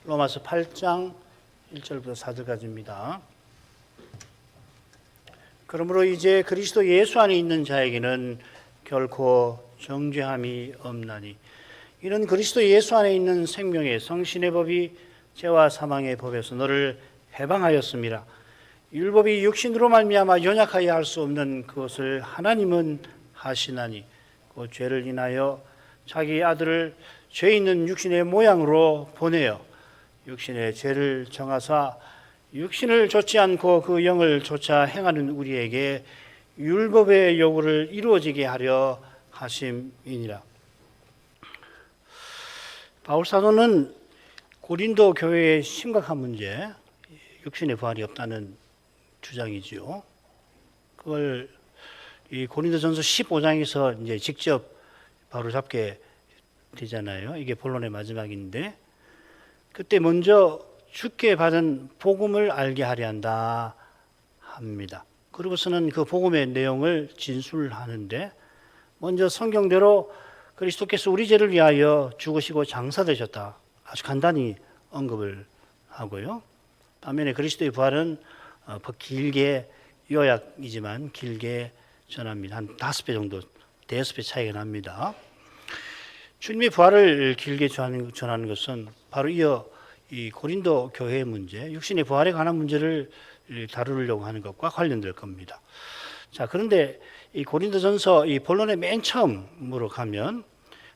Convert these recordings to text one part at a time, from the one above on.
로마서 8장 1절부터 4절까지입니다. 그러므로 이제 그리스도 예수 안에 있는 자에게는 결코 정죄함이 없나니 이는 그리스도 예수 안에 있는 생명의 성신의 법이 죄와 사망의 법에서 너를 해방하였습니다. 율법이 육신으로 말미암아 연약하여 할 수 없는 그것을 하나님은 하시나니 그 죄를 인하여 자기 아들을 죄 있는 육신의 모양으로 보내어 육신의 죄를 정하사 육신을 좇지 않고 그 영을 좇아 행하는 우리에게 율법의 요구를 이루어지게 하려 하심이니라. 바울 사도는 고린도 교회의 심각한 문제, 육신의 부활이 없다는 주장이지요. 그걸 이 고린도전서 15장에서 이제 직접 바로 잡게 되잖아요. 이게 본론의 마지막인데, 그때 먼저 주께 받은 복음을 알게 하려 한다 합니다. 그러고서는 그 복음의 내용을 진술하는데, 먼저 성경대로 그리스도께서 우리 죄를 위하여 죽으시고 장사되셨다. 아주 간단히 언급을 하고요. 반면에 그리스도의 부활은 길게, 요약이지만 길게 전합니다. 한 5배 정도, 5배 차이가 납니다. 주님의 부활을 길게 전하는 것은 바로 이어 이 고린도 교회의 문제, 육신의 부활에 관한 문제를 다루려고 하는 것과 관련될 겁니다. 자, 그런데 이 고린도전서 이 본론의 맨 처음으로 가면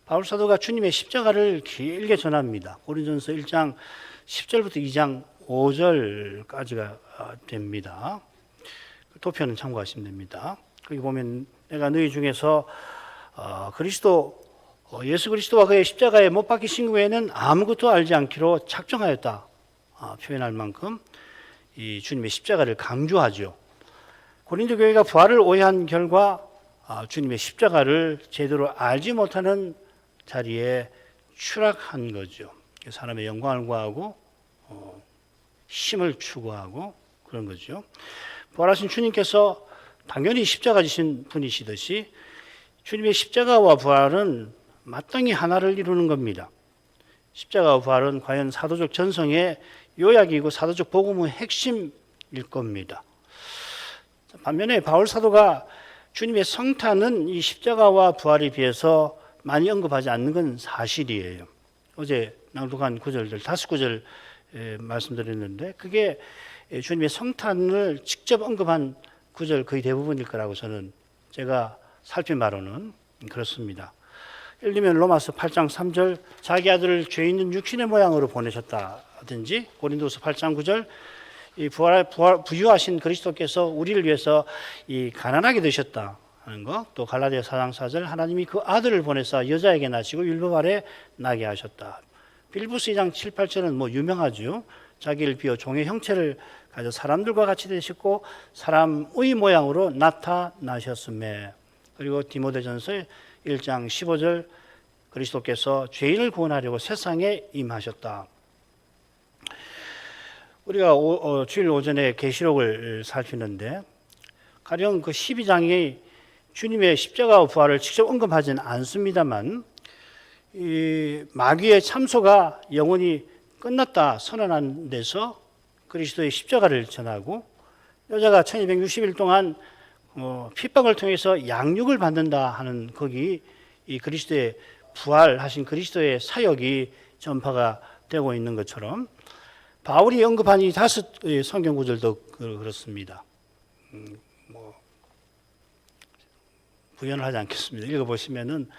바울 사도가 주님의 십자가를 길게 전합니다. 고린도전서 1장 10절부터 2장 5절까지가 됩니다. 도표는 참고하시면 됩니다. 거기 보면 내가 너희 중에서 예수 그리스도와 그의 십자가에 못 박히신 후에는 아무것도 알지 않기로 작정하였다 표현할 만큼 이 주님의 십자가를 강조하죠. 고린도 교회가 부활을 오해한 결과 주님의 십자가를 제대로 알지 못하는 자리에 추락한 거죠. 사람의 영광을 구하고 힘을 추구하고 그런 거죠. 부활하신 주님께서 당연히 십자가 지신 분이시듯이 주님의 십자가와 부활은 마땅히 하나를 이루는 겁니다. 십자가와 부활은 과연 사도적 전성의 요약이고 사도적 복음의 핵심일 겁니다. 반면에 바울 사도가 주님의 성탄은 이 십자가와 부활에 비해서 많이 언급하지 않는 건 사실이에요. 어제 낭독한 구절들 5구절 말씀드렸는데 그게 주님의 성탄을 직접 언급한 구절 거의 대부분일 거라고 저는 제가 살핀 바로는 그렇습니다. 예를 들면 로마서 8장 3절 자기 아들을 죄 있는 육신의 모양으로 보내셨다든지 고린도서 8장 9절 이 부유하신 그리스도께서 우리를 위해서 이 가난하게 되셨다 하는 것, 또 갈라디아 4장 4절 하나님이 그 아들을 보내사 여자에게 낳으시고 율법 아래 나게 하셨다. 빌립보서 2장 7, 8절은 뭐 유명하죠. 자기를 비워 종의 형체를 가져 사람들과 같이 되셨고 사람의 모양으로 나타나셨음에. 그리고 디모데전서 1장 15절 그리스도께서 죄인을 구원하려고 세상에 임하셨다. 우리가 주일 오전에 계시록을 살피는데 가령 그 12장이 주님의 십자가와 부활을 직접 언급하지는 않습니다만 이 마귀의 참소가 영원히 끝났다 선언한 데서 그리스도의 십자가를 전하고 여자가 1260일 동안 핍박을 통해서 양육을 받는다 하는 거기 이 그리스도의 부활하신 그리스도의 사역이 전파가 되고 있는 것처럼 바울이 언급한 이 5 성경 구절도 그렇습니다. 부연을 하지 않겠습니다. 읽어보시면은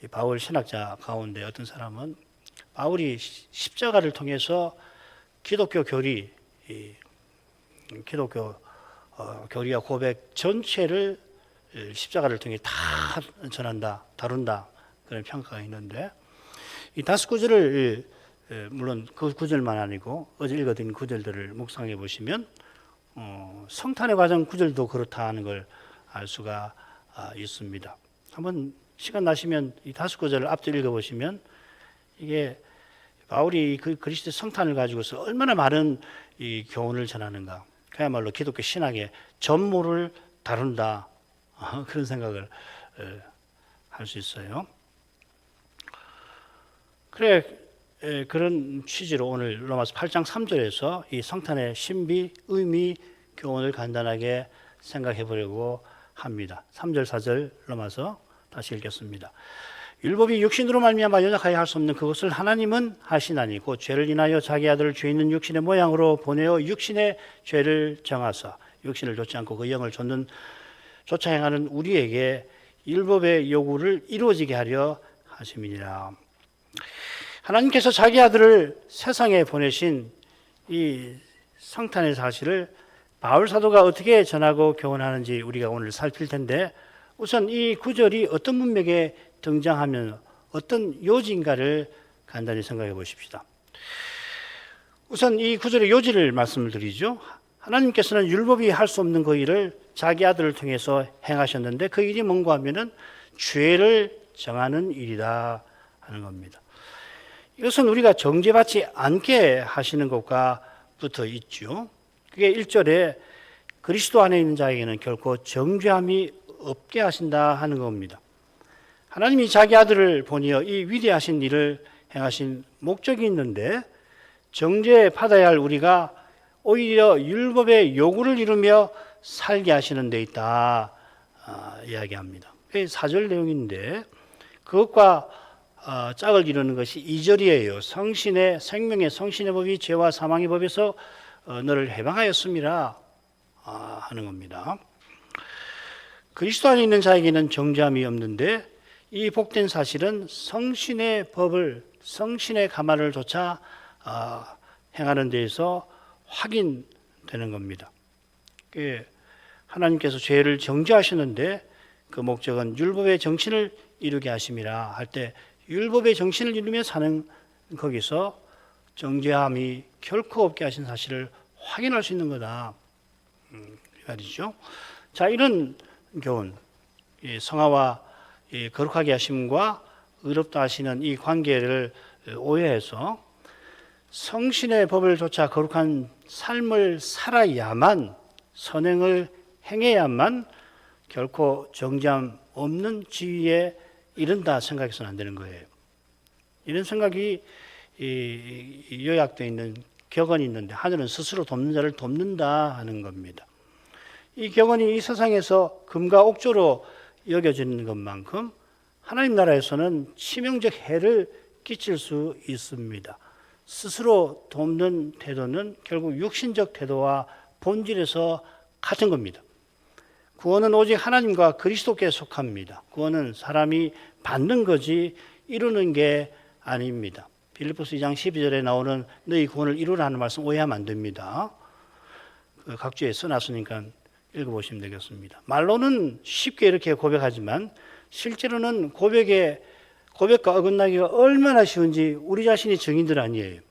이 바울 신학자 가운데 어떤 사람은 바울이 십자가를 통해서 기독교 교리, 기독교 교리와 고백 전체를 십자가를 통해 다 전한다, 다룬다 그런 평가가 있는데 이 5구절을 물론 그 구절만 아니고 어제 읽어드린 구절들을 묵상해 보시면 성탄의 과정 구절도 그렇다는 걸 알 수가 있습니다. 한번 시간 나시면 이 5구절을 앞뒤 읽어보시면 이게 바울이 그 그리스도의 성탄을 가지고서 얼마나 많은 이 교훈을 전하는가. 그야말로 기독교 신학의 전모를 다룬다. 그런 생각을 할 수 있어요. 그래 그런 취지로 오늘 로마서 8장 3절에서 이 성탄의 신비, 의미, 교훈을 간단하게 생각해 보려고 합니다. 3절, 4절 로마서 다시 읽겠습니다. 율법이 육신으로 말미암아 연약하여 할 수 없는 그것을 하나님은 하시나니 곧 죄를 인하여 자기 아들을 죄 있는 육신의 모양으로 보내어 육신의 죄를 정하사 육신을 좇지 않고 그 영을 좇아 행하는 우리에게 율법의 요구를 이루어지게 하려 하심이니라. 하나님께서 자기 아들을 세상에 보내신 이 성탄의 사실을 바울 사도가 어떻게 전하고 교훈하는지 우리가 오늘 살필 텐데, 우선 이 구절이 어떤 문맥에 등장하면 어떤 요지인가를 간단히 생각해 보십시다. 우선 이 구절의 요지를 말씀을 드리죠. 하나님께서는 율법이 할 수 없는 그 일을 자기 아들을 통해서 행하셨는데, 그 일이 뭔가 하면은 죄를 정하는 일이다 하는 겁니다. 이것은 우리가 정죄받지 않게 하시는 것과 붙어 있죠. 그게 1절에 그리스도 안에 있는 자에게는 결코 정죄함이 없게 하신다 하는 겁니다. 하나님이 자기 아들을 보내어 이 위대하신 일을 행하신 목적이 있는데, 정죄받아야 할 우리가 오히려 율법의 요구를 이루며 살게 하시는 데 있다 이야기합니다. 그게 4절 내용인데, 그것과 짝을 이루는 것이 2절이에요. 생명의 성신의 법이 죄와 사망의 법에서 너를 해방하였음이라 하는 겁니다. 그리스도 안에 있는 자에게는 정죄함이 없는데, 이 복된 사실은 성신의 법을, 성신의 가만을 조차 행하는 데에서 확인되는 겁니다. 하나님께서 죄를 정죄하시는데 그 목적은 율법의 정신을 이루게 하심이라 할 때, 율법의 정신을 이루며 사는 거기서 정죄함이 결코 없게 하신 사실을 확인할 수 있는 거다 말이죠. 자, 이런 교훈, 성화와 거룩하게 하심과 의롭다 하시는 이 관계를 오해해서 성신의 법을 조차 거룩한 삶을 살아야만, 선행을 행해야만 결코 정죄함 없는 지위에 이른다 생각해서는 안 되는 거예요. 이런 생각이 요약되어 있는 격언이 있는데, 하늘은 스스로 돕는 자를 돕는다 하는 겁니다. 이 격언이 이 세상에서 금과 옥조로 여겨지는 것만큼 하나님 나라에서는 치명적 해를 끼칠 수 있습니다. 스스로 돕는 태도는 결국 육신적 태도와 본질에서 같은 겁니다. 구원은 오직 하나님과 그리스도께 속합니다. 구원은 사람이 받는 거지 이루는 게 아닙니다. 빌립보서 2장 12절에 나오는 너희 구원을 이루라는 말씀 오해하면 안 됩니다. 각주에 써놨으니까 읽어보시면 되겠습니다. 말로는 쉽게 이렇게 고백하지만 실제로는 고백과 어긋나기가 얼마나 쉬운지 우리 자신이 증인들 아니에요.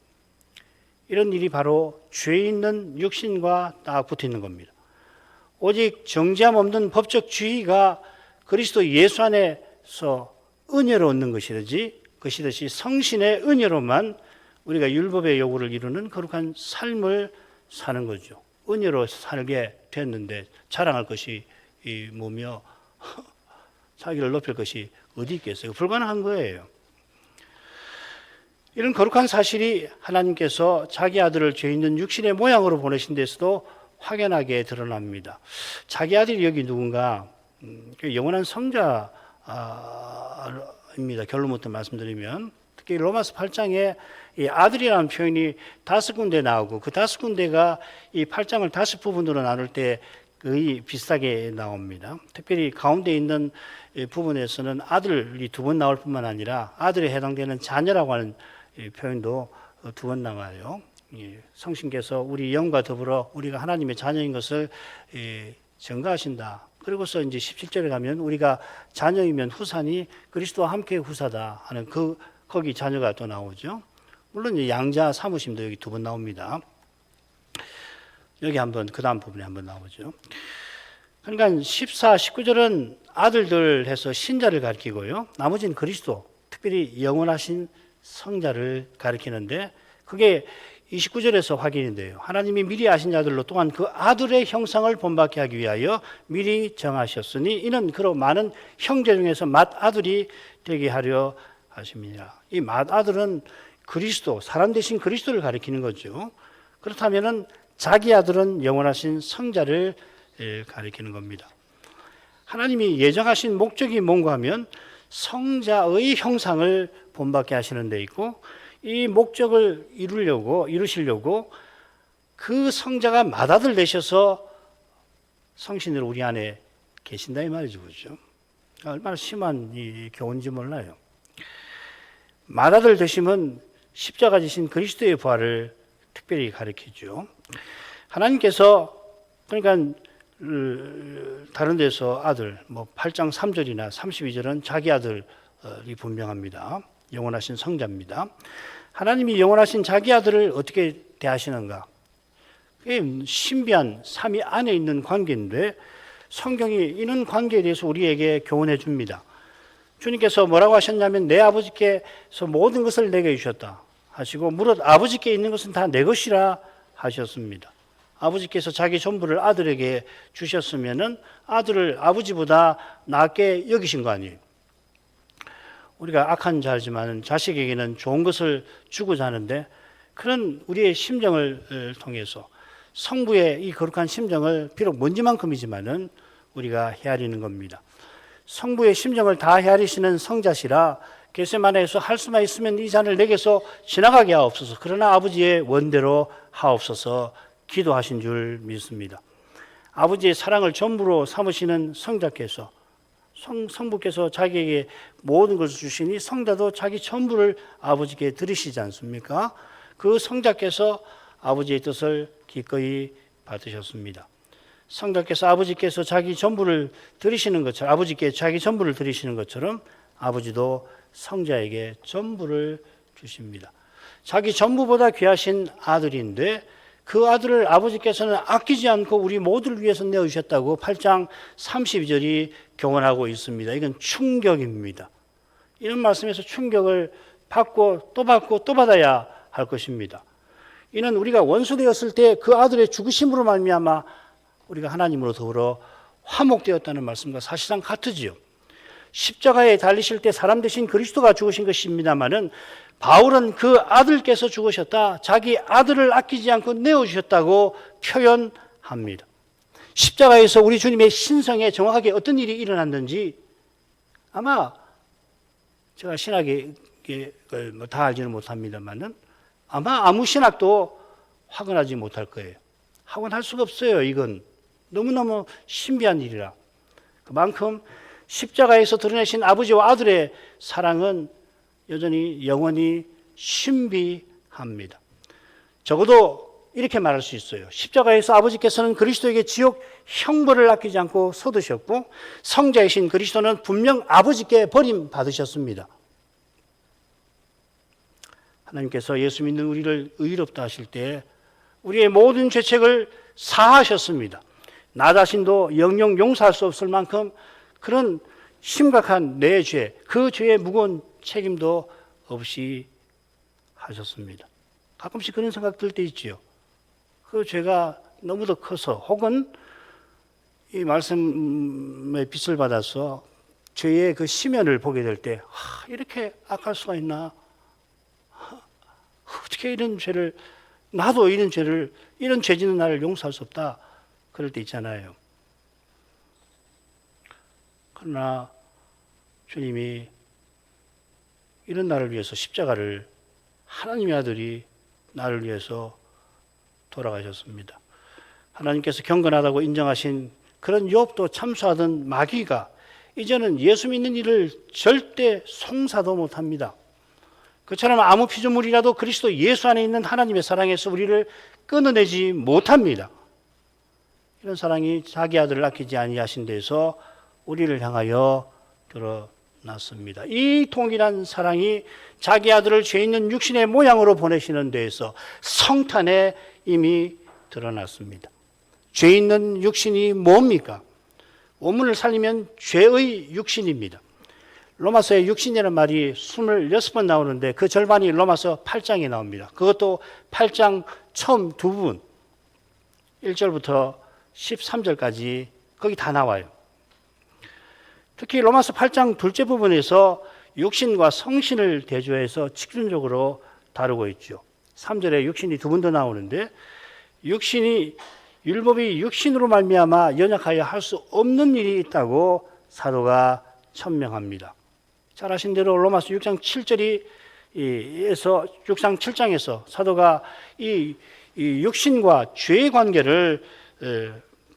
이런 일이 바로 죄 있는 육신과 딱 붙어 있는 겁니다. 오직 정죄함 없는 법적 주의가 그리스도 예수 안에서 은혜로 얻는 것이듯이 성신의 은혜로만 우리가 율법의 요구를 이루는 거룩한 삶을 사는 거죠. 은혜로 살게 됐는데 자랑할 것이 뭐며 자기를 높일 것이 어디 있겠어요? 불가능한 거예요. 이런 거룩한 사실이 하나님께서 자기 아들을 죄 있는 육신의 모양으로 보내신 데서도 확연하게 드러납니다. 자기 아들이 여기 누군가? 영원한 성자입니다. 결론부터 말씀드리면, 특히 로마서 8장에 이 아들이라는 표현이 5군데 나오고, 그 5군데가 이 8장을 5부분으로 나눌 때 거의 비슷하게 나옵니다. 특별히 가운데 있는 부분에서는 아들이 2번 나올 뿐만 아니라 아들에 해당되는 자녀라고 하는 표현도 2번 나와요. 성신께서 우리 영과 더불어 우리가 하나님의 자녀인 것을 증거하신다. 그리고서 이제 17절에 가면 우리가 자녀이면 후사니 그리스도와 함께 후사다 하는 거기 자녀가 또 나오죠. 물론 이제 양자 사무심도 여기 2번 나옵니다. 여기 한번 그 다음 부분에 한번 나오죠. 그러니까 14, 19절은 아들들 해서 신자를 가리키고요. 나머지는 그리스도, 특별히 영원하신 성자를 가리키는데, 그게 29절에서 확인이 돼요. 하나님이 미리 아신 자들로 또한 그 아들의 형상을 본받게 하기 위하여 미리 정하셨으니 이는 그로 많은 형제 중에서 맏아들이 되게 하려 하십니다. 이 맏아들은 그리스도, 사람 대신 그리스도를 가리키는 거죠. 그렇다면은 자기 아들은 영원하신 성자를 가리키는 겁니다. 하나님이 예정하신 목적이 뭔가 하면 성자의 형상을 본받게 하시는 데 있고, 이 목적을 이루시려고 그 성자가 맏아들 되셔서 성신으로 우리 안에 계신다 이 말이죠. 그렇죠? 얼마나 심한 이 교훈인지 몰라요. 맏아들 되심은 십자가 지신 그리스도의 부활을 특별히 가리키죠. 하나님께서 그러니까 다른 데서 아들, 8장 3절이나 32절은 자기 아들이 분명합니다. 영원하신 성자입니다. 하나님이 영원하신 자기 아들을 어떻게 대하시는가? 그게 신비한 삼위 안에 있는 관계인데 성경이 이런 관계에 대해서 우리에게 교훈해 줍니다. 주님께서 뭐라고 하셨냐면 내 아버지께서 모든 것을 내게 주셨다 하시고 무릇 아버지께 있는 것은 다 내 것이라 하셨습니다. 아버지께서 자기 전부를 아들에게 주셨으면은 아들을 아버지보다 낫게 여기신 거 아니에요. 우리가 악한 자지만 자식에게는 좋은 것을 주고자 하는데 그런 우리의 심정을 통해서 성부의 이 거룩한 심정을 비록 먼지만큼이지만은 우리가 헤아리는 겁니다. 성부의 심정을 다 헤아리시는 성자시라 겟세마네에서 할 수만 있으면 이 잔을 내게서 지나가게 하옵소서. 그러나 아버지의 원대로 하옵소서 기도하신 줄 믿습니다. 아버지의 사랑을 전부로 삼으시는 성자께서 성부께서 자기에게 모든 것을 주시니 성자도 자기 전부를 아버지께 드리시지 않습니까? 그 성자께서 아버지의 뜻을 기꺼이 받으셨습니다. 성자께서 아버지께서 자기 전부를 드리시는 것처럼 아버지께 자기 전부를 드리시는 것처럼 아버지도 성자에게 전부를 주십니다. 자기 전부보다 귀하신 아들인데 그 아들을 아버지께서는 아끼지 않고 우리 모두를 위해서 내어주셨다고 8장 32절이 경언하고 있습니다. 이건 충격입니다. 이런 말씀에서 충격을 받고 또 받아야 할 것입니다. 이는 우리가 원수 되었을 때 그 아들의 죽으심으로 말미암아 우리가 하나님으로 더불어 화목되었다는 말씀과 사실상 같으지요. 십자가에 달리실 때 사람 대신 그리스도가 죽으신 것입니다마는 바울은 그 아들께서 죽으셨다, 자기 아들을 아끼지 않고 내어주셨다고 표현합니다. 십자가에서 우리 주님의 신성에 정확하게 어떤 일이 일어났는지 아마 제가 신학에 다 알지는 못합니다만은 아마 아무 신학도 확언하지 못할 거예요. 확언할 수가 없어요. 이건 너무너무 신비한 일이라. 그만큼 십자가에서 드러내신 아버지와 아들의 사랑은 여전히 영원히 신비합니다. 적어도 이렇게 말할 수 있어요. 십자가에서 아버지께서는 그리스도에게 지옥 형벌을 아끼지 않고 쏟으셨고 성자이신 그리스도는 분명 아버지께 버림받으셨습니다. 하나님께서 예수 믿는 우리를 의롭다 하실 때 우리의 모든 죄책을 사하셨습니다. 나 자신도 영영 용서할 수 없을 만큼 그런 심각한 내 죄, 그 죄의 무거운 책임도 없이 하셨습니다. 가끔씩 그런 생각 들 때 있지요. 그 죄가 너무도 커서 혹은 이 말씀의 빛을 받아서 죄의 그 심연을 보게 될 때 이렇게 악할 수가 있나? 어떻게 이런 죄를, 나도 이런 죄 짓는 나를 용서할 수 없다. 그럴 때 있잖아요. 그러나 주님이 이런 나를 위해서 십자가를, 하나님의 아들이 나를 위해서 돌아가셨습니다. 하나님께서 경건하다고 인정하신 그런 욥도 참수하던 마귀가 이제는 예수 믿는 이를 절대 송사도 못합니다. 그처럼 아무 피조물이라도 그리스도 예수 안에 있는 하나님의 사랑에서 우리를 끊어내지 못합니다. 이런 사랑이 자기 아들을 아끼지 아니하신 데서 우리를 향하여 드러났습니다. 이 동일한 사랑이 자기 아들을 죄 있는 육신의 모양으로 보내시는 데에서 성탄에 이미 드러났습니다. 죄 있는 육신이 뭡니까? 원문을 살리면 죄의 육신입니다. 로마서에 육신이라는 말이 26번 나오는데 그 절반이 로마서 8장에 나옵니다. 그것도 8장 처음 두 부분 1절부터 13절까지 거기 다 나와요. 특히 로마서 8장 둘째 부분에서 육신과 성신을 대조해서 직선적으로 다루고 있죠. 3절에 육신이 두 번 더 나오는데 율법이 육신으로 말미암아 연약하여 할 수 없는 일이 있다고 사도가 천명합니다. 잘 아신 대로 로마서 6장 7장에서 사도가 이 육신과 죄의 관계를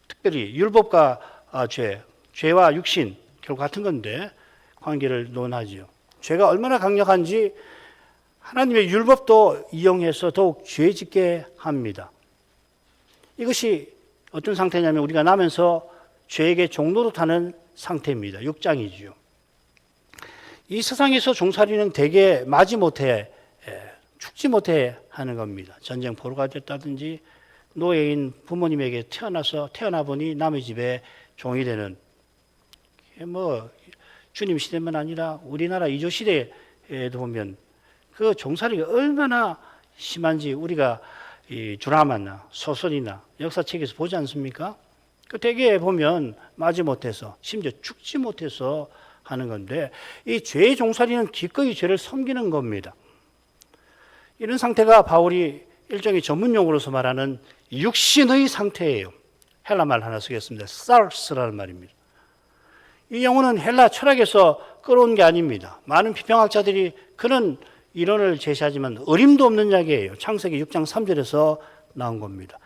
특별히 율법과 죄와 육신 결국 같은 건데 관계를 논하지요. 죄가 얼마나 강력한지 하나님의 율법도 이용해서 더욱 죄짓게 합니다. 이것이 어떤 상태냐면 우리가 나면서 죄에게 종노릇하는 상태입니다. 6장이지요. 이 세상에서 종살이는 대개 마지못해 죽지 못해 하는 겁니다. 전쟁 포로가 됐다든지 노예인 부모님에게 태어나 보니 남의 집에 종이 되는 주님 시대만 아니라 우리나라 이조 시대에도 보면 그 종살이가 얼마나 심한지 우리가 이 드라마나 소설이나 역사책에서 보지 않습니까? 그 대개 보면 마지못해서 심지어 죽지 못해서 하는 건데 이 죄의 종살이는 기꺼이 죄를 섬기는 겁니다. 이런 상태가 바울이 일종의 전문용어로서 말하는 육신의 상태예요. 헬라 말 하나 쓰겠습니다. 사르스라는 말입니다. 이 용어는 헬라 철학에서 끌어온 게 아닙니다. 많은 비평학자들이 그런 이론을 제시하지만 어림도 없는 이야기예요. 창세기 6장 3절에서 나온 겁니다.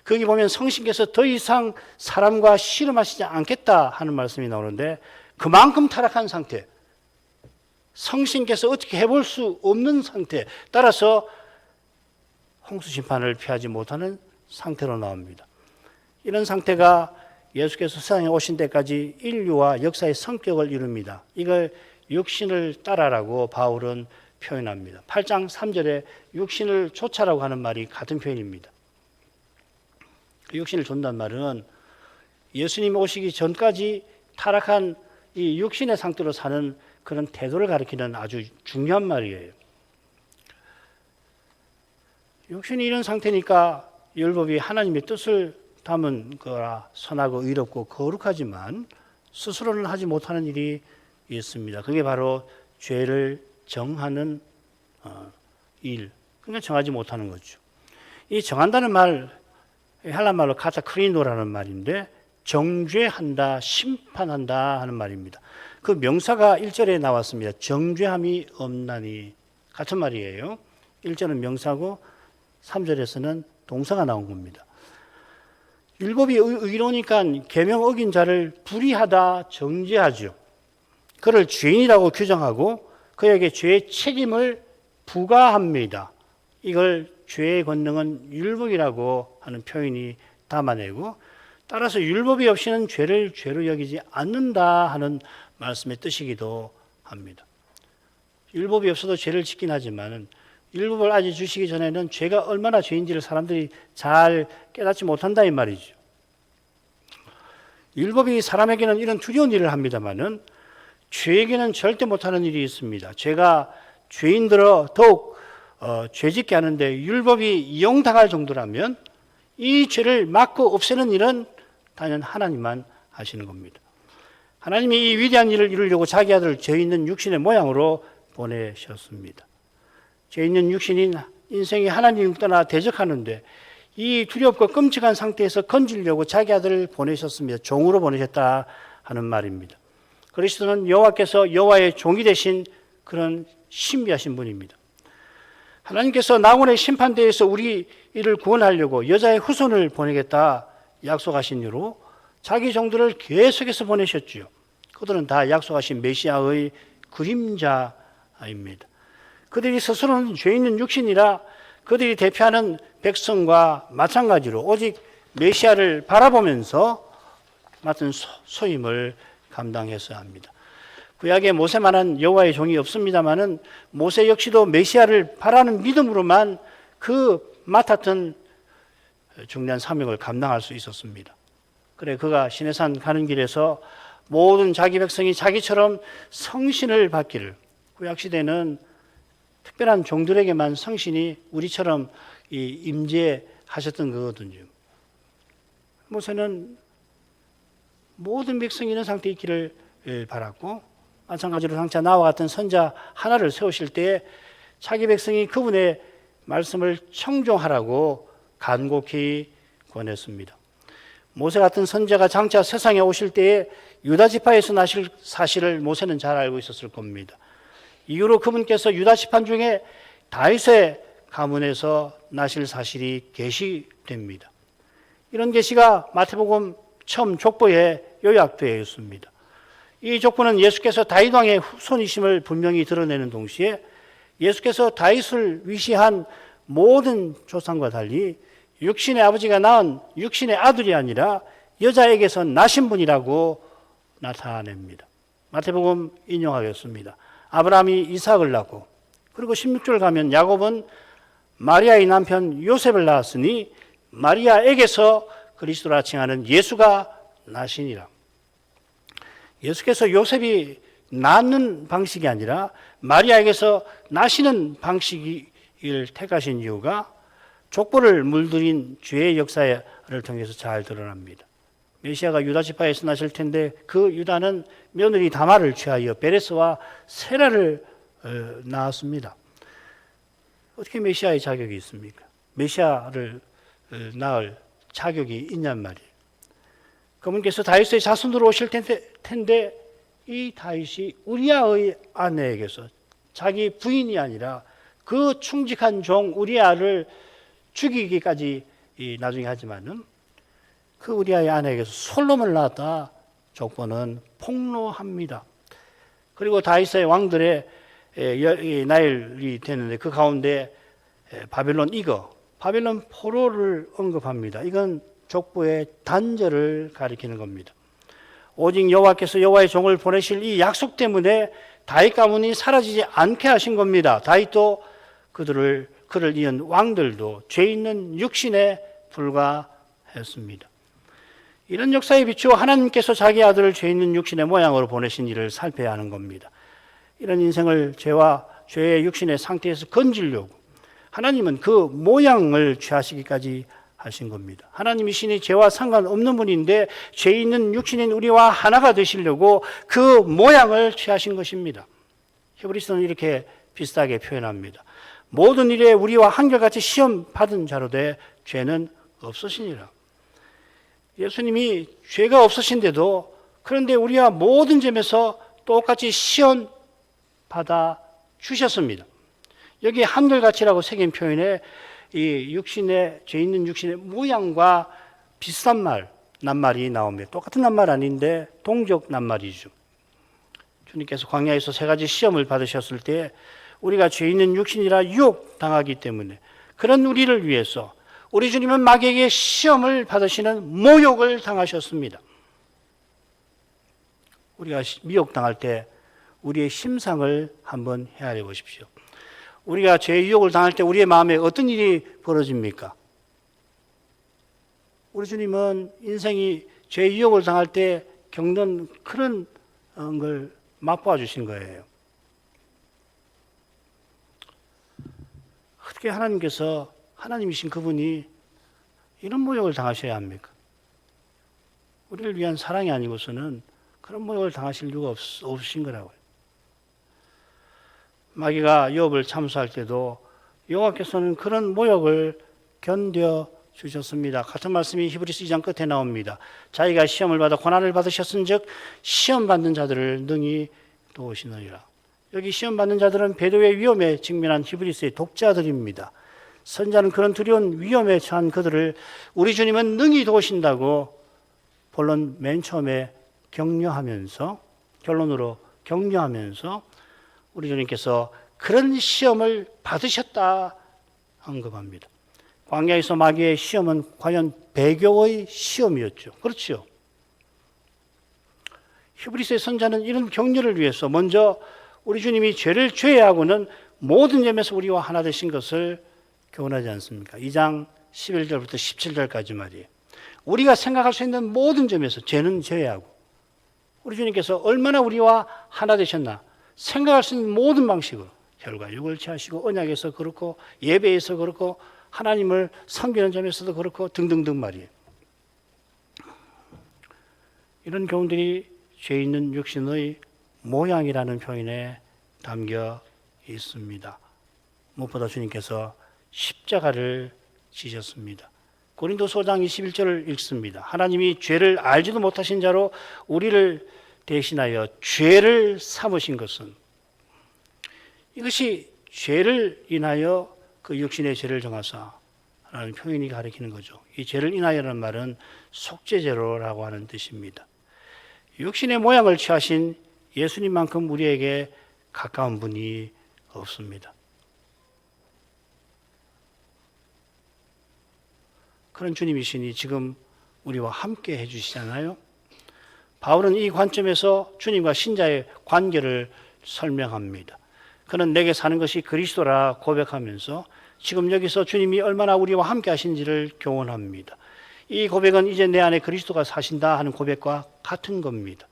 거기 보면 성신께서 더 이상 사람과 씨름하시지 않겠다 하는 말씀이 나오는데 그만큼 타락한 상태, 성신께서 어떻게 해볼 수 없는 상태, 따라서 홍수 심판을 피하지 못하는 상태로 나옵니다. 이런 상태가 예수께서 세상에 오신 때까지 인류와 역사의 성격을 이룹니다. 이걸 육신을 따라라고 바울은 표현합니다. 8장 3절에 육신을 좇아라고 하는 말이 같은 표현입니다. 육신을 좇는다는 말은 예수님 오시기 전까지 타락한 이 육신의 상태로 사는 그런 태도를 가리키는 아주 중요한 말이에요. 육신이 이런 상태니까 율법이 하나님의 뜻을 담은 거라 선하고 의롭고 거룩하지만 스스로는 하지 못하는 일이 있습니다. 그게 바로 죄를 정하는 일, 그러니까 정하지 못하는 거죠. 이 정한다는 말, 헬라 말로 카타크리노라는 말인데 정죄한다, 심판한다 하는 말입니다. 그 명사가 1절에 나왔습니다. 정죄함이 없나니 같은 말이에요. 1절은 명사고 3절에서는 동사가 나온 겁니다. 율법이 의로우니까 계명 어긴 자를 불의하다 정죄하죠. 그를 죄인이라고 규정하고 그에게 죄의 책임을 부과합니다. 이걸 죄의 권능은 율법이라고 하는 표현이 담아내고 따라서 율법이 없이는 죄를 죄로 여기지 않는다 하는 말씀의 뜻이기도 합니다. 율법이 없어도 죄를 짓긴 하지만 율법을 아직 주시기 전에는 죄가 얼마나 죄인지를 사람들이 잘 깨닫지 못한다 이 말이죠. 율법이 사람에게는 이런 두려운 일을 합니다만은 죄에게는 절대 못하는 일이 있습니다. 죄가 죄인들어 더욱 죄짓게 하는데 율법이 이용당할 정도라면 이 죄를 막고 없애는 일은 단연 하나님만 하시는 겁니다. 하나님이 이 위대한 일을 이루려고 자기 아들을 죄 있는 육신의 모양으로 보내셨습니다. 죄 있는 육신인 인생이 하나님을 떠나 대적하는데 이 두렵고 끔찍한 상태에서 건지려고 자기 아들을 보내셨습니다. 종으로 보내셨다 하는 말입니다. 그리스도는 여호와께서 여호와의 종이 되신 그런 신비하신 분입니다. 하나님께서 나원의 심판대에서 우리를 구원하려고 여자의 후손을 보내겠다 약속하신 이유로 자기 종들을 계속해서 보내셨지요. 그들은 다 약속하신 메시아의 그림자입니다. 그들이 스스로는 죄 있는 육신이라 그들이 대표하는 백성과 마찬가지로 오직 메시아를 바라보면서 맡은 소임을 감당했어야 합니다. 구약에 모세만한 여호와의 종이 없습니다마는 모세 역시도 메시아를 바라는 믿음으로만 그 맡았던 중대한 사명을 감당할 수 있었습니다. 그래 그가 시내산 가는 길에서 모든 자기 백성이 자기처럼 성신을 받기를, 구약 시대는 특별한 종들에게만 성신이 우리처럼 임재하셨던 거거든요. 모세는 모든 백성이 이런 상태에 있기를 바랐고 마찬가지로 장차 나와 같은 선자 하나를 세우실 때에 자기 백성이 그분의 말씀을 청종하라고 간곡히 권했습니다. 모세 같은 선자가 장차 세상에 오실 때에 유다 지파에서 나실 사실을 모세는 잘 알고 있었을 겁니다. 이후로 그분께서 유다 지파 중에 다윗의 가문에서 나실 사실이 계시됩니다. 이런 계시가 마태복음 처음 족보에 요약되어 있습니다. 이 족보는 예수께서 다윗 왕의 후손이심을 분명히 드러내는 동시에 예수께서 다윗을 위시한 모든 조상과 달리 육신의 아버지가 낳은 육신의 아들이 아니라 여자에게서 나신 분이라고 나타냅니다. 마태복음 인용하겠습니다. 아브라함이 이삭을 낳고 그리고 16절 가면 야곱은 마리아의 남편 요셉을 낳았으니 마리아에게서 그리스도라 칭하는 예수가 나시니라. 예수께서 요셉이 낳는 방식이 아니라 마리아에게서 나시는 방식을 택하신 이유가 족보를 물들인 죄의 역사를 통해서 잘 드러납니다. 메시아가 유다 지파에서 나실 텐데 그 유다는 며느리 다말을 취하여 베레스와 세라를 낳았습니다. 어떻게 메시아의 자격이 있습니까? 메시아를 낳을 자격이 있냔 말이에요. 그분께서 다윗의 자손으로 오실 텐데 이 다윗이 우리아의 아내에게서 자기 부인이 아니라 그 충직한 종 우리아를 죽이기까지 나중에 하지만은 그 우리아의 아내에게서 솔로몬을 낳았다 족보는 폭로합니다. 그리고 다윗의 왕들의 나일이 되는데 그 가운데 바벨론 바벨론 포로를 언급합니다. 이건 족보의 단절을 가리키는 겁니다. 오직 여호와께서 여호와의 종을 보내실 이 약속 때문에 다윗 가문이 사라지지 않게 하신 겁니다. 다윗도 그를 이은 왕들도 죄 있는 육신에 불과했습니다. 이런 역사에 비추어 하나님께서 자기 아들을 죄 있는 육신의 모양으로 보내신 일을 살펴야 하는 겁니다. 이런 인생을 죄의 육신의 상태에서 건지려고 하나님은 그 모양을 취하시기까지 하신 겁니다. 하나님이시니 죄와 상관없는 분인데 죄 있는 육신인 우리와 하나가 되시려고 그 모양을 취하신 것입니다. 히브리서는 이렇게 비슷하게 표현합니다. 모든 일에 우리와 한결같이 시험 받은 자로 돼 죄는 없으시니라. 예수님이 죄가 없으신데도 그런데 우리와 모든 점에서 똑같이 시험 받아 주셨습니다. 여기 한결같이라고 새긴 표현에 이 육신의 죄 있는 육신의 모양과 비슷한 낱말이 나옵니다. 똑같은 낱말 아닌데 동적 낱말이죠. 주님께서 광야에서 3가지 시험을 받으셨을 때 우리가 죄 있는 육신이라 유혹 당하기 때문에 그런 우리를 위해서 우리 주님은 마귀에게 시험을 받으시는 모욕을 당하셨습니다. 우리가 미혹당할 때 우리의 심상을 한번 헤아려 보십시오. 우리가 죄의 유혹을 당할 때 우리의 마음에 어떤 일이 벌어집니까? 우리 주님은 인생이 죄의 유혹을 당할 때 겪는 그런 걸 맛보아 주신 거예요. 어떻게 하나님이신 그분이 이런 모욕을 당하셔야 합니까? 우리를 위한 사랑이 아니고서는 그런 모욕을 당하실 이유가 없으신 거라고요. 마귀가 욥을 참수할 때도 여호와께서는 그런 모욕을 견뎌 주셨습니다. 같은 말씀이 히브리서 2장 끝에 나옵니다. 자기가 시험을 받아 고난을 받으셨은즉 시험 받는 자들을 능히 도우시느니라. 여기 시험 받는 자들은 배도의 위험에 직면한 히브리서의 독자들입니다. 선자는 그런 두려운 위험에 처한 그들을 우리 주님은 능히 도우신다고 본론 맨 처음에 결론으로 격려하면서 우리 주님께서 그런 시험을 받으셨다 언급합니다. 광야에서 마귀의 시험은 과연 배교의 시험이었죠. 그렇죠. 히브리서의 선자는 이런 격려를 위해서 먼저 우리 주님이 죄를 제외하고는 모든 점에서 우리와 하나 되신 것을 교훈하지 않습니까? 2장 11절부터 17절까지 말이에요. 우리가 생각할 수 있는 모든 점에서 죄는 제외하고 우리 주님께서 얼마나 우리와 하나 되셨나 생각할 수 있는 모든 방식으로 혈과 육을 취하시고 언약에서 그렇고 예배에서 그렇고 하나님을 섬기는 점에서도 그렇고 등등등 말이에요. 이런 교훈들이 죄 있는 육신의 모양이라는 표현에 담겨 있습니다. 무엇보다 주님께서 십자가를 지셨습니다. 고린도서 5장 21절을 읽습니다. 하나님이 죄를 알지도 못하신 자로 우리를 대신하여 죄를 삼으신 것은, 이것이 죄를 인하여 그 육신의 죄를 정하사 라는 표현이 가리키는 거죠. 이 죄를 인하여라는 말은 속죄죄로라고 하는 뜻입니다. 육신의 모양을 취하신 예수님만큼 우리에게 가까운 분이 없습니다. 그런 주님이시니 지금 우리와 함께 해주시잖아요. 바울은 이 관점에서 주님과 신자의 관계를 설명합니다. 그는 내게 사는 것이 그리스도라 고백하면서 지금 여기서 주님이 얼마나 우리와 함께 하신지를 교훈합니다. 이 고백은 이제 내 안에 그리스도가 사신다 하는 고백과 같은 겁니다.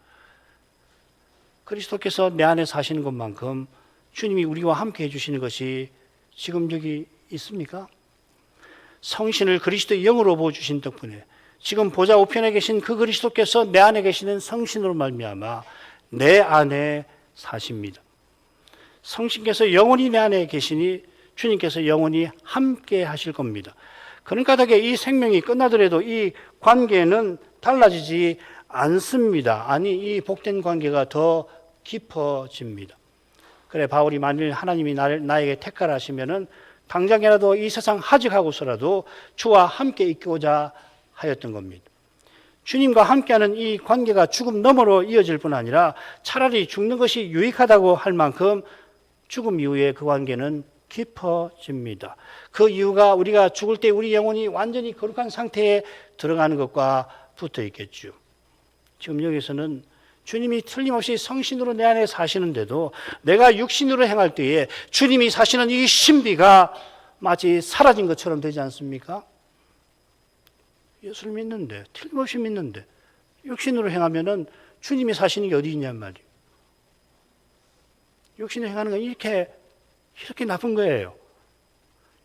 그리스도께서 내 안에 사시는 것만큼 주님이 우리와 함께 해주시는 것이 지금 여기 있습니까? 성신을 그리스도의 영으로 부어주신 덕분에 지금 보좌 우편에 계신 그 그리스도께서 내 안에 계시는 성신으로 말미암아 내 안에 사십니다. 성신께서 영원히 내 안에 계시니 주님께서 영원히 함께 하실 겁니다. 그런 까닭에 이 생명이 끝나더라도 이 관계는 달라지지 않습니다. 아니, 이 복된 관계가 더 깊어집니다. 그래, 바울이 만일 하나님이 나에게 택하라 하시면은 당장이라도 이 세상 하직하고서라도 주와 함께 있고자 하였던 겁니다. 주님과 함께하는 이 관계가 죽음 너머로 이어질 뿐 아니라 차라리 죽는 것이 유익하다고 할 만큼 죽음 이후에 그 관계는 깊어집니다. 그 이유가 우리가 죽을 때 우리 영혼이 완전히 거룩한 상태에 들어가는 것과 붙어 있겠죠. 지금 여기서는 주님이 틀림없이 성신으로 내 안에 사시는데도 내가 육신으로 행할 때에 주님이 사시는 이 신비가 마치 사라진 것처럼 되지 않습니까? 예수를 믿는데, 틀림없이 믿는데 육신으로 행하면은 주님이 사시는 게 어디 있냔 말이에요. 육신으로 행하는 건 이렇게 나쁜 거예요.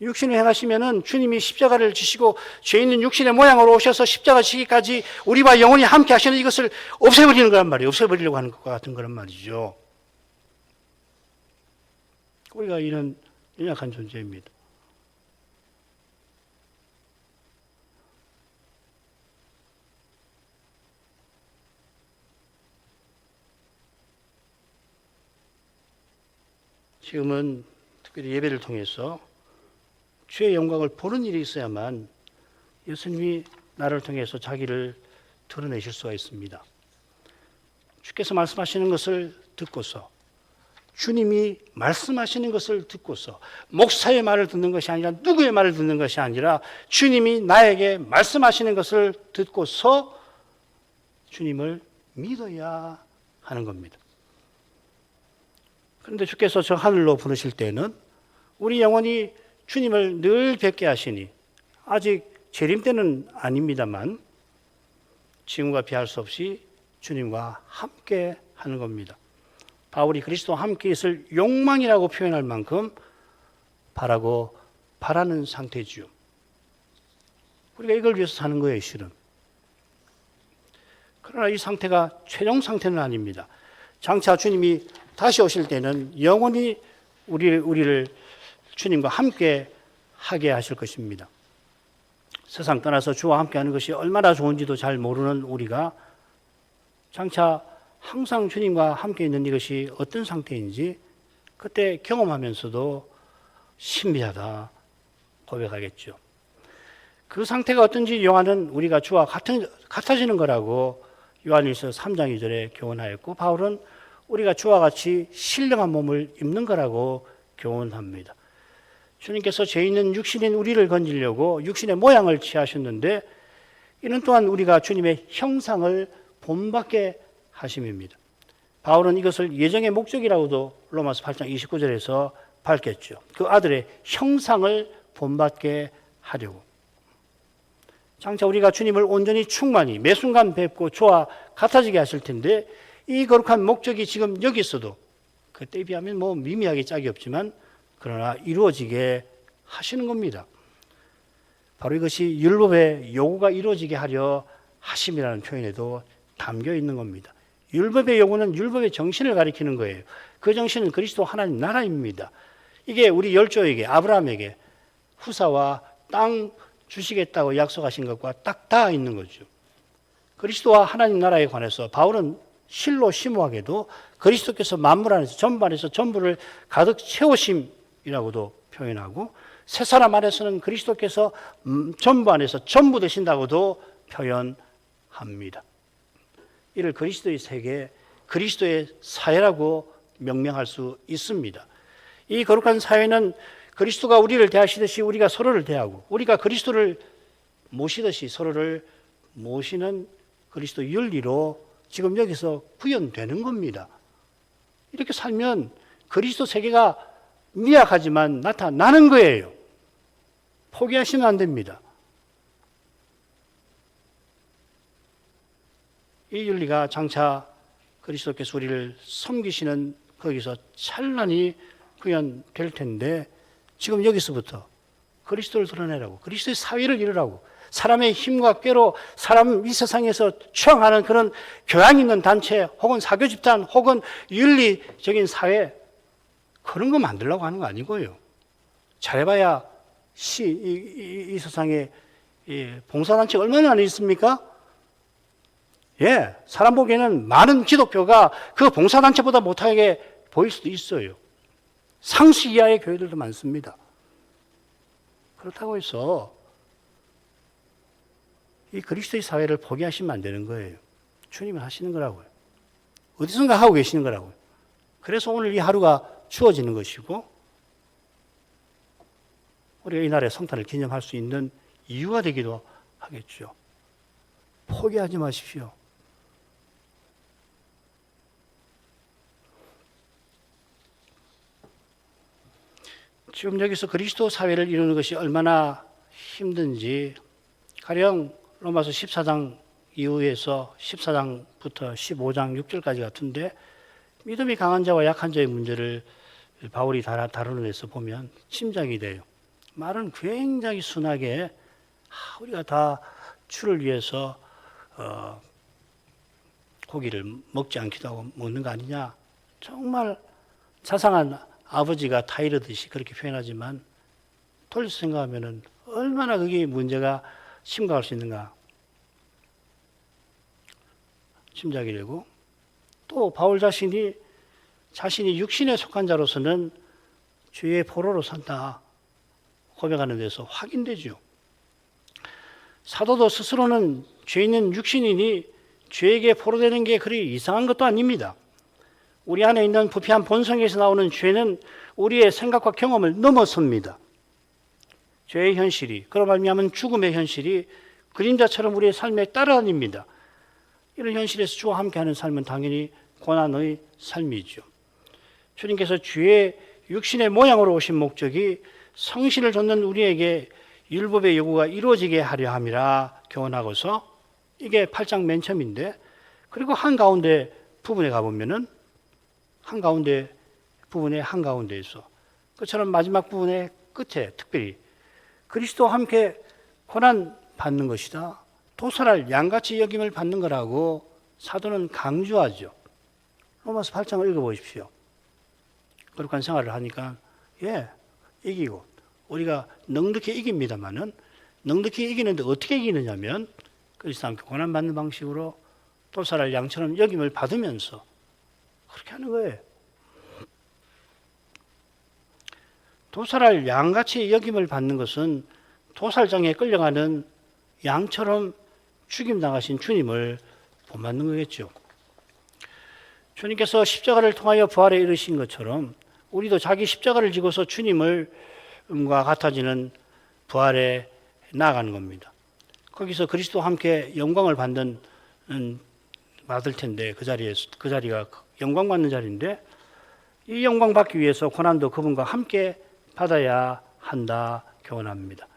육신을 행하시면은 주님이 십자가를 지시고 죄 있는 육신의 모양으로 오셔서 십자가 지기까지 우리와 영원히 함께 하시는 이것을 없애버리는 거란 말이에요. 없애버리려고 하는 것과 같은 거란 말이죠. 우리가 이런 연약한 존재입니다. 지금은 특별히 예배를 통해서 주의 영광을 보는 일이 있어야만 예수님이 나를 통해서 자기를 드러내실 수가 있습니다. 주께서 말씀하시는 것을 듣고서, 주님이 말씀하시는 것을 듣고서, 목사의 말을 듣는 것이 아니라, 누구의 말을 듣는 것이 아니라 주님이 나에게 말씀하시는 것을 듣고서 주님을 믿어야 하는 겁니다. 그런데 주께서 저 하늘로 부르실 때는 우리 영혼이 주님을 늘 뵙게 하시니, 아직 재림 때는 아닙니다만 지금과 비할 수 없이 주님과 함께 하는 겁니다. 바울이 그리스도와 함께 있을 욕망이라고 표현할 만큼 바라는 상태지요. 우리가 이걸 위해서 사는 거예요, 실은. 그러나 이 상태가 최종 상태는 아닙니다. 장차 주님이 다시 오실 때는 영원히 우리를 주님과 함께 하게 하실 것입니다. 세상 떠나서 주와 함께 하는 것이 얼마나 좋은지도 잘 모르는 우리가 장차 항상 주님과 함께 있는 이것이 어떤 상태인지 그때 경험하면서도 신비하다 고백하겠죠. 그 상태가 어떤지 요한은 우리가 주와 같아지는 거라고 요한일서 3장 2절에 교훈하였고, 바울은 우리가 주와 같이 신령한 몸을 입는 거라고 교훈합니다. 주님께서 죄 있는 육신인 우리를 건지려고 육신의 모양을 취하셨는데, 이는 또한 우리가 주님의 형상을 본받게 하심입니다. 바울은 이것을 예정의 목적이라고도 로마서 8장 29절에서 밝혔죠. 그 아들의 형상을 본받게 하려고. 장차 우리가 주님을 온전히 충만히 매 순간 뵙고 주와 같아지게 하실 텐데, 이 거룩한 목적이 지금 여기 있어도 그때에 비하면 미미하게 짝이 없지만 그러나 이루어지게 하시는 겁니다. 바로 이것이 율법의 요구가 이루어지게 하려 하심이라는 표현에도 담겨 있는 겁니다. 율법의 요구는 율법의 정신을 가리키는 거예요. 그 정신은 그리스도 하나님 나라입니다. 이게 우리 열조에게 아브라함에게 후사와 땅 주시겠다고 약속하신 것과 딱 닿아 있는 거죠. 그리스도와 하나님 나라에 관해서 바울은 실로 심오하게도 그리스도께서 만물 안에서 전부 안에서 전부를 가득 채우심이라고도 표현하고 새 사람 안에서는 그리스도께서 전부 안에서 전부 되신다고도 표현합니다. 이를 그리스도의 세계, 그리스도의 사회라고 명명할 수 있습니다. 이 거룩한 사회는 그리스도가 우리를 대하시듯이 우리가 서로를 대하고 우리가 그리스도를 모시듯이 서로를 모시는 그리스도 윤리로 지금 여기서 구현되는 겁니다. 이렇게 살면 그리스도 세계가 미약하지만 나타나는 거예요. 포기하시면 안 됩니다. 이 윤리가 장차 그리스도께서 우리를 섬기시는 거기서 찬란히 구현될 텐데 지금 여기서부터 그리스도를 드러내라고 그리스도의 사회를 이루라고 사람의 힘과 꾀로 사람 이 세상에서 추앙하는 그런 교양 있는 단체 혹은 사교 집단 혹은 윤리적인 사회 그런 거 만들려고 하는 거 아니고요. 잘해봐야 이 세상에 봉사단체가 얼마나 많이 있습니까? 예, 사람 보기에는 많은 기독교가 그 봉사단체보다 못하게 보일 수도 있어요. 상식 이하의 교회들도 많습니다. 그렇다고 해서 이 그리스도의 사회를 포기하시면 안 되는 거예요. 주님이 하시는 거라고요. 어디선가 하고 계시는 거라고요. 그래서 오늘 이 하루가 주어지는 것이고 우리가 이날의 성탄을 기념할 수 있는 이유가 되기도 하겠죠. 포기하지 마십시오. 지금 여기서 그리스도 사회를 이루는 것이 얼마나 힘든지 가령 로마서 14장 이후에서 14장부터 15장 6절까지 같은데 믿음이 강한 자와 약한 자의 문제를 바울이 다루는 데서 보면 짐작이 돼요. 말은 굉장히 순하게 우리가 다 주를 위해서 고기를 먹지 않기도 하고 먹는 거 아니냐. 정말 자상한 아버지가 타이르듯이 그렇게 표현하지만 돌려서 생각하면 얼마나 그게 문제가 심각할 수 있는가 짐작이 되고 또 바울 자신이 육신에 속한 자로서는 죄의 포로로 산다 고백하는 데서 확인되죠. 사도도 스스로는 죄 있는 육신이니 죄에게 포로되는 게 그리 이상한 것도 아닙니다. 우리 안에 있는 부패한 본성에서 나오는 죄는 우리의 생각과 경험을 넘어섭니다. 죄의 현실이, 그로 말미암은 죽음의 현실이 그림자처럼 우리의 삶에 따라다닙니다. 이런 현실에서 주와 함께하는 삶은 당연히 고난의 삶이죠. 주님께서 주의 육신의 모양으로 오신 목적이 성신을 좇는 우리에게 율법의 요구가 이루어지게 하려 함이라 교훈하고서 이게 8장 맨 처음인데 그리고 한가운데 부분에 가보면은 한가운데에서 그처럼 마지막 부분의 끝에 특별히 그리스도와 함께 고난 받는 것이다. 도살할 양같이 여김을 받는 거라고 사도는 강조하죠. 로마서 8장을 읽어보십시오. 거룩한 생활을 하니까 이기고 우리가 넉넉히 이깁니다만은 넉넉히 이기는데 어떻게 이기느냐면 그리스도와 함께 고난받는 방식으로 도살할 양처럼 여김을 받으면서 그렇게 하는 거예요. 도살할 양같이 여김을 받는 것은 도살장에 끌려가는 양처럼 죽임당하신 주님을 본받는 거겠죠. 주님께서 십자가를 통하여 부활에 이르신 것처럼 우리도 자기 십자가를 지고서 주님과 같아지는 부활에 나아가는 겁니다. 거기서 그리스도와 함께 영광을 받을 텐데 그 자리가 영광 받는 자리인데 이 영광 받기 위해서 고난도 그분과 함께 받아야 한다 교훈합니다.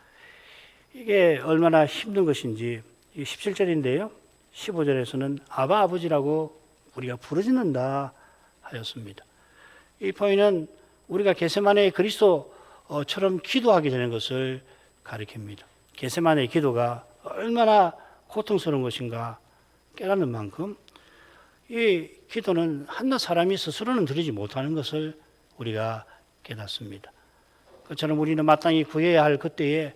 이게 얼마나 힘든 것인지 17절인데요. 15절에서는 아바 아버지라고 우리가 부르짖는다 하였습니다. 이 포인트는 우리가 겟세마네의 그리스도처럼 기도하게 되는 것을 가리킵니다. 겟세마네의 기도가 얼마나 고통스러운 것인가 깨닫는 만큼 이 기도는 한낱 사람이 스스로는 드리지 못하는 것을 우리가 깨닫습니다. 그처럼 우리는 마땅히 구해야 할 그때에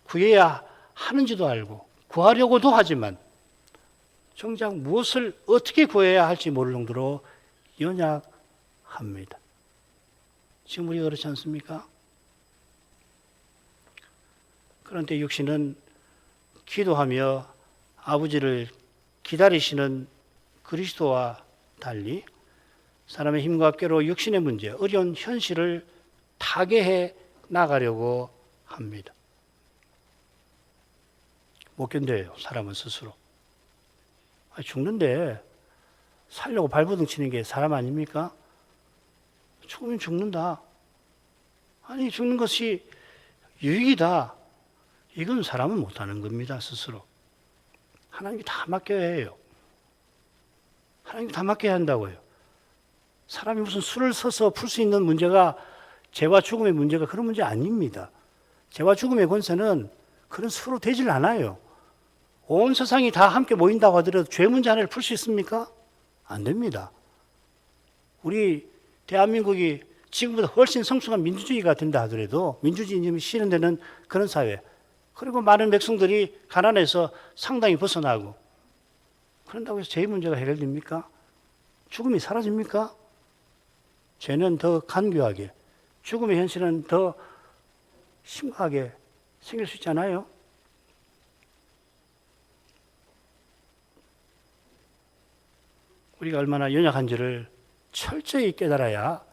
구해야 하는지도 알고 구하려고도 하지만 정작 무엇을 어떻게 구해야 할지 모를 정도로 연약합니다. 지금 우리가 그렇지 않습니까? 그런데 육신은 기도하며 아버지를 기다리시는 그리스도와 달리 사람의 힘과 꾀로 육신의 문제, 어려운 현실을 타개해 나가려고 합니다. 못 견뎌요, 사람은 스스로. 죽는데 살려고 발버둥 치는 게 사람 아닙니까? 죽으면 죽는다. 아니, 죽는 것이 유익이다. 이건 사람은 못하는 겁니다, 스스로. 하나님이 다 맡겨야 해요. 하나님이 다 맡겨야 한다고요. 사람이 무슨 수를 써서 풀 수 있는 문제가 죄와 죽음의 문제가 그런 문제 아닙니다. 죄와 죽음의 권세는 그런 수로 되질 않아요. 온 세상이 다 함께 모인다고 하더라도 죄 문제 하나를 풀 수 있습니까? 안 됩니다. 우리 대한민국이 지금보다 훨씬 성숙한 민주주의가 된다 하더라도 민주주의님이 실현되는 그런 사회, 그리고 많은 백성들이 가난해서 상당히 벗어나고 그런다고 해서 죄의 문제가 해결됩니까? 죽음이 사라집니까? 죄는 더 간교하게, 죽음의 현실은 더 심각하게 생길 수 있잖아요. 우리가 얼마나 연약한지를 철저히 깨달아야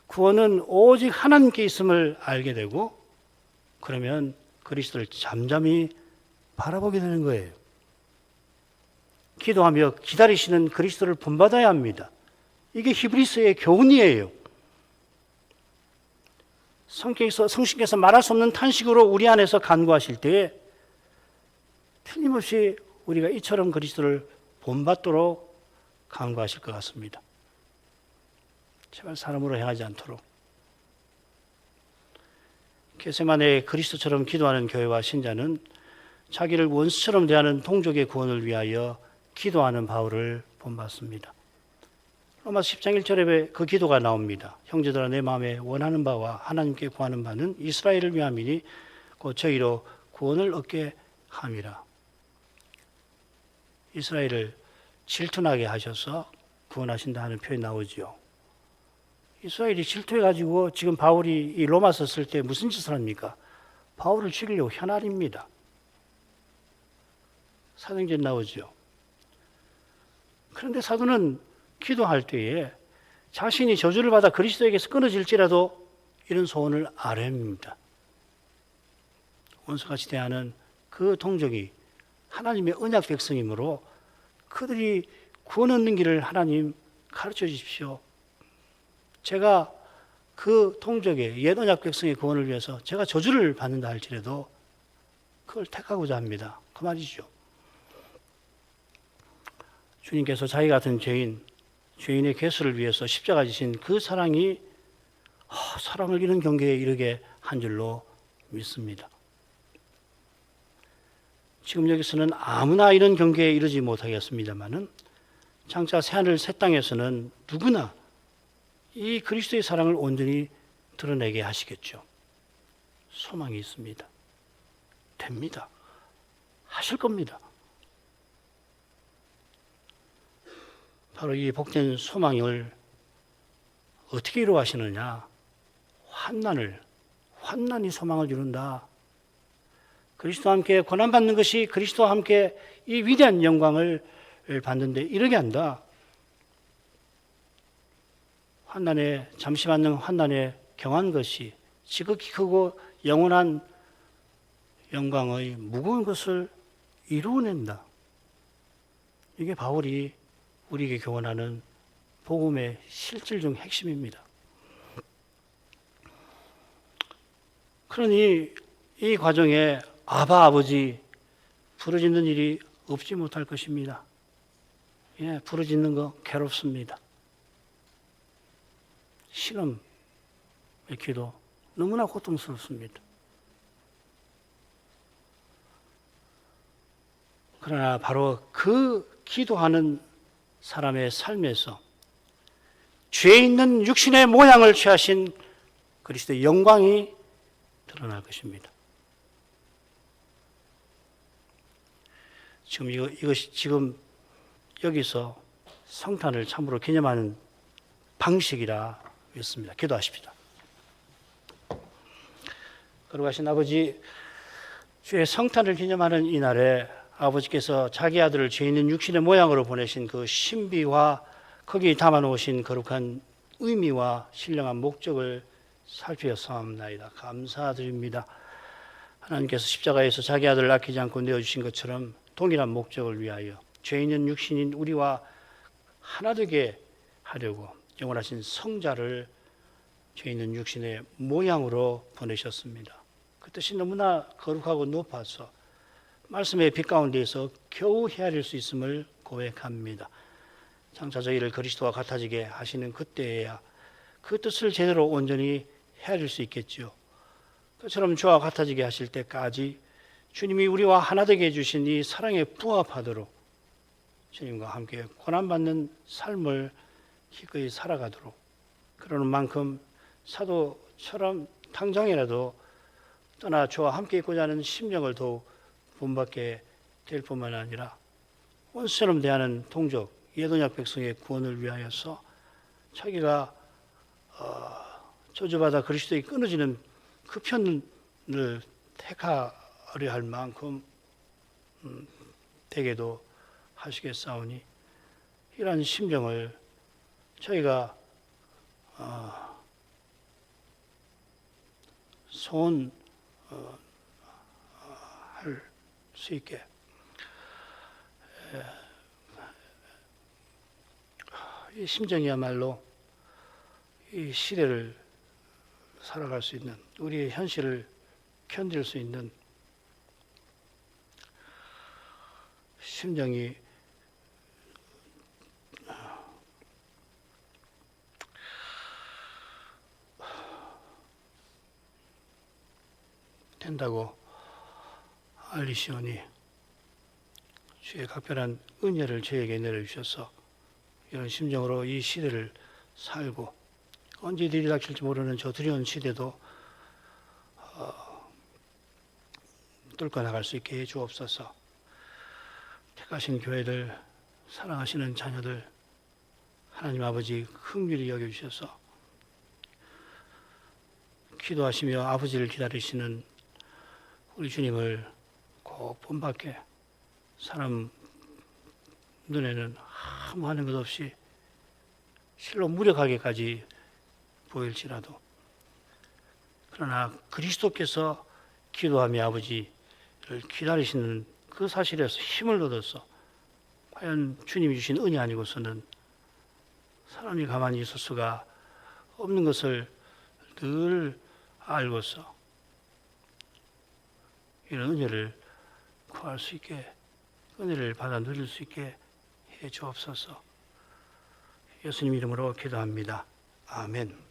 구원은 오직 하나님께 있음을 알게 되고 그러면 그리스도를 잠잠히 바라보게 되는 거예요. 기도하며 기다리시는 그리스도를 본받아야 합니다. 이게 히브리서의 교훈이에요. 성신께서 말할 수 없는 탄식으로 우리 안에서 간구하실 때에 틀림없이 우리가 이처럼 그리스도를 본받도록 간구하실 것 같습니다. 제발 사람으로 행하지 않도록. 겟세마네 그리스도처럼 기도하는 교회와 신자는 자기를 원수처럼 대하는 동족의 구원을 위하여 기도하는 바울을 본받습니다. 로마서 10장 1절에 그 기도가 나옵니다. 형제들아 내 마음에 원하는 바와 하나님께 구하는 바는 이스라엘을 위함이니 곧 저희로 구원을 얻게 함이라. 이스라엘을 질투나게 하셔서 구원하신다 하는 표현이 나오죠. 이스라엘이 질투해가지고 지금 바울이 이 로마서 쓸 때 무슨 짓을 합니까? 바울을 죽이려고 현알입니다. 사도행전 나오죠. 그런데 사도는 기도할 때에 자신이 저주를 받아 그리스도에게서 끊어질지라도 이런 소원을 아뢰입니다. 원수같이 대하는 그 동족이 하나님의 언약 백성이므로 그들이 구원 얻는 길을 하나님 가르쳐 주십시오. 제가 그 동족의 옛 언약 백성의 구원을 위해서 제가 저주를 받는다 할지라도 그걸 택하고자 합니다. 그 말이죠. 주님께서 자기 같은 죄인의 괴수를 위해서 십자가 지신 그 사랑이 사랑을 이런 경계에 이르게 한 줄로 믿습니다. 지금 여기서는 아무나 이런 경계에 이르지 못하겠습니다만은 장차 새하늘 새 땅에서는 누구나 이 그리스도의 사랑을 온전히 드러내게 하시겠죠. 소망이 있습니다. 됩니다. 하실 겁니다. 바로 이 복된 소망을 어떻게 이루어하시느냐? 환난이 소망을 이룬다. 그리스도와 함께 고난받는 것이 그리스도와 함께 이 위대한 영광을 받는데 이르게 한다. 잠시 받는 환난에 경한 것이 지극히 크고 영원한 영광의 무거운 것을 이루어낸다. 이게 바울이 우리에게 교훈하는 복음의 실질 중 핵심입니다. 그러니 이 과정에 아버지 부르짖는 일이 없지 못할 것입니다. 부르짖는 거 괴롭습니다. 시험의 기도 너무나 고통스럽습니다. 그러나 바로 그 기도하는 사람의 삶에서 죄 있는 육신의 모양을 취하신 그리스도의 영광이 드러날 것입니다. 지금 이것이 지금 여기서 성탄을 참으로 기념하는 방식이라 했습니다. 기도하십시다. 거룩하신 아버지, 주의 성탄을 기념하는 이날에 아버지께서 자기 아들을 죄 있는 육신의 모양으로 보내신 그 신비와 거기에 담아놓으신 거룩한 의미와 신령한 목적을 살피었사옵나이다. 감사드립니다. 하나님께서 십자가에서 자기 아들을 아끼지 않고 내어주신 것처럼 동일한 목적을 위하여 죄 있는 육신인 우리와 하나 되게 하려고 영원하신 성자를 죄 있는 육신의 모양으로 보내셨습니다. 그 뜻이 너무나 거룩하고 높아서 말씀의 빛 가운데에서 겨우 헤아릴 수 있음을 고백합니다. 장차 저희를 그리스도와 같아지게 하시는 그때에야 그 뜻을 제대로 온전히 헤아릴 수 있겠지요. 그처럼 주와 같아지게 하실 때까지 주님이 우리와 하나 되게 해주신 이 사랑에 부합하도록 주님과 함께 고난받는 삶을 기꺼이 살아가도록, 그러는 만큼 사도처럼 당장이라도 떠나 주와 함께 있고자 하는 심령을 더욱 본받게 될 뿐만 아니라 원수처럼 대하는 동족 예언약 백성의 구원을 위하여서 자기가 저주받아 그리스도에 끊어지는 그 편을 택하려 할 만큼 되게도 하시겠사오니, 이러한 심정을 저희가 소원할 수 있게 이 심정이야말로 이 시대를 살아갈 수 있는, 우리의 현실을 견딜 수 있는 심정이 된다고 알리시오니 주의 각별한 은혜를 저에게 내려주셔서 이런 심정으로 이 시대를 살고 언제 일이 닥칠지 모르는 저 두려운 시대도 뚫고 나갈 수 있게 해주옵소서. 택하신 교회들, 사랑하시는 자녀들 하나님 아버지 긍휼히 여겨주셔서 기도하시며 아버지를 기다리시는 우리 주님을 꼭 본받게, 사람 눈에는 아무 하는 것 없이 실로 무력하게까지 보일지라도, 그러나 그리스도께서 기도하며 아버지를 기다리시는 그 사실에서 힘을 얻어서 과연 주님이 주신 은혜 아니고서는 사람이 가만히 있을 수가 없는 것을 늘 알고서 이런 은혜를 구할 수 있게, 은혜를 받아 누릴 수 있게 해 주옵소서. 예수님 이름으로 기도합니다. 아멘.